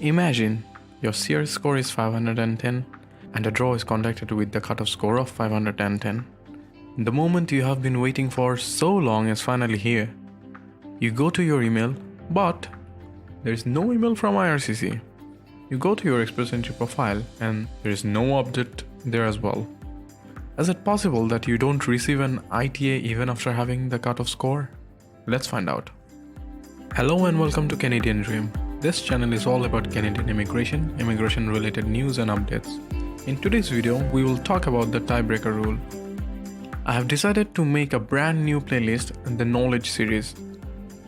Imagine your CRS score is 510 and a draw is conducted with the cutoff score of 510. The moment you have been waiting for so long is finally here. You go to your email, but there is no email from IRCC. You go to your Express Entry profile and there is no update there as well. Is it possible that you don't receive an ITA even after having the cutoff score? Let's find out. Hello and welcome to Canadian Dream. This channel is all about Canadian immigration related news and updates. In today's video, we will talk about the tiebreaker rule. I have decided to make a brand new playlist in the knowledge series.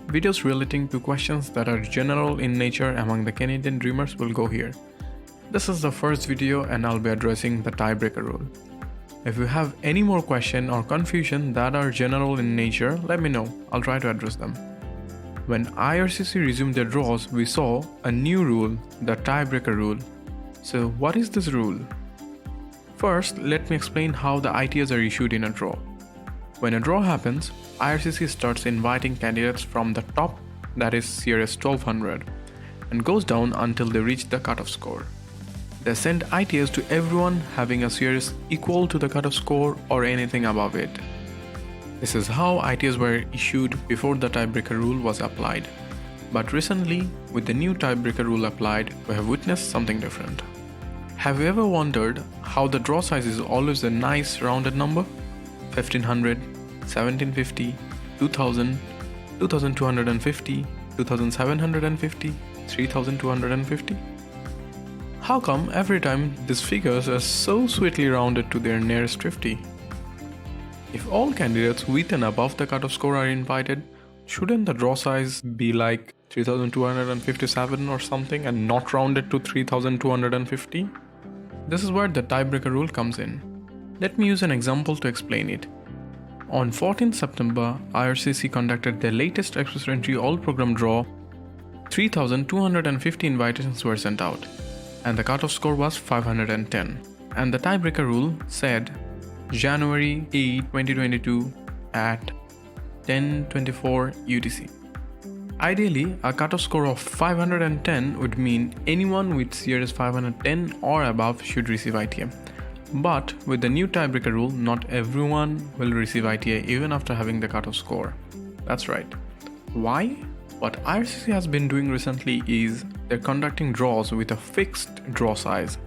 Videos relating to questions that are general in nature among the Canadian dreamers will go here. This is the first video and I'll be addressing the tiebreaker rule. If you have any more question or confusion that are general in nature, let me know. I'll try to address them. When IRCC resumed their draws, we saw a new rule, the tiebreaker rule. So what is this rule? First, let me explain how the ITAs are issued in a draw. When a draw happens, IRCC starts inviting candidates from the top, that is CRS 1200, and goes down until they reach the cutoff score. They send ITAs to everyone having a CRS equal to the cutoff score or anything above it. This is how ITAs were issued before the tiebreaker rule was applied. But recently, with the new tiebreaker rule applied, we have witnessed something different. Have you ever wondered how the draw size is always a nice rounded number? 1500, 1750, 2000, 2250, 2750, 3250? How come every time these figures are so sweetly rounded to their nearest 50? If all candidates with and above the cutoff score are invited, shouldn't the draw size be like 3257 or something and not rounded to 3250? This is where the tiebreaker rule comes in. Let me use an example to explain it. On 14th September, IRCC conducted their latest Express Entry all-program draw. 3,250 invitations were sent out, and the cutoff score was 510. And the tiebreaker rule said January 8, 2022 at 10:24 UTC. Ideally, a cutoff score of 510 would mean anyone with CRS 510 or above should receive ITA. But with the new tiebreaker rule, not everyone will receive ITA even after having the cutoff score. That's right. Why? What IRCC has been doing recently is they're conducting draws with a fixed draw size.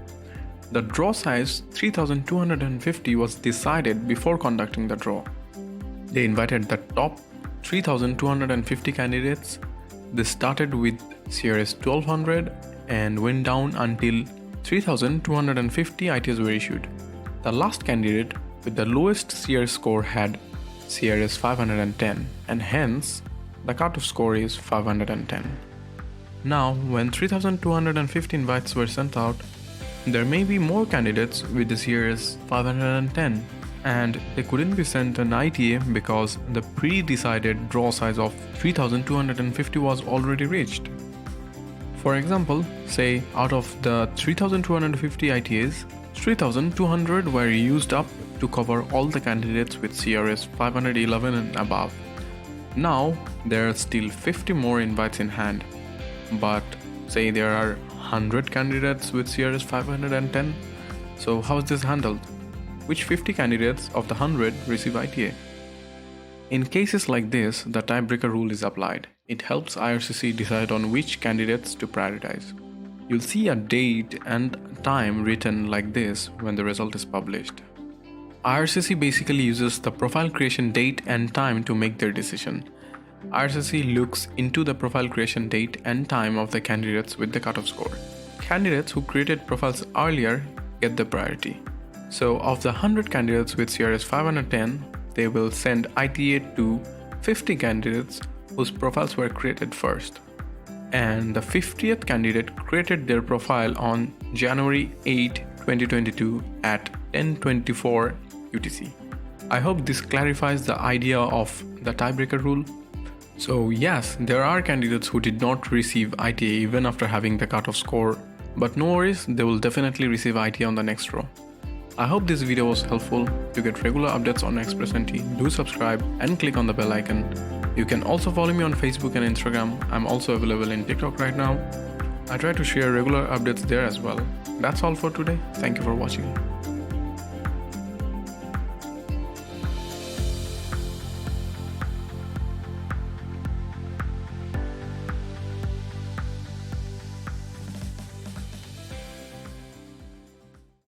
The draw size 3,250 was decided before conducting the draw. They invited the top 3,250 candidates. They started with CRS 1200 and went down until 3,250 ITAs were issued. The last candidate with the lowest CRS score had CRS 510 and hence the cutoff score is 510. Now, when 3,250 invites were sent out, there may be more candidates with the CRS 510 and they couldn't be sent an ITA because the pre-decided draw size of 3,250 was already reached. For example, say out of the 3,250 ITAs, 3,200 were used up to cover all the candidates with CRS 511 and above. Now, there are still 50 more invites in hand, but say there are 100 candidates with CRS 510, so how is this handled? Which 50 candidates of the 100 receive ITA? In cases like this, the tiebreaker rule is applied. It helps IRCC decide on which candidates to prioritize. You'll see a date and time written like this when the result is published. IRCC basically uses the profile creation date and time to make their decision. IRCC looks into the profile creation date and time of the candidates with the cutoff score. Candidates who created profiles earlier get the priority. So of the 100 candidates with CRS 510, they will send ITA to 50 candidates whose profiles were created first. And the 50th candidate created their profile on January 8, 2022 at 10:24 UTC. I hope this clarifies the idea of the tiebreaker rule. So yes, there are candidates who did not receive ITA even after having the cutoff score, but no worries, they will definitely receive ITA on the next row. I hope this video was helpful. To get regular updates on Express Entry, do subscribe and click on the bell icon. You can also follow me on Facebook and Instagram. I'm also available in TikTok right now. I try to share regular updates there as well. That's all for today. Thank you for watching.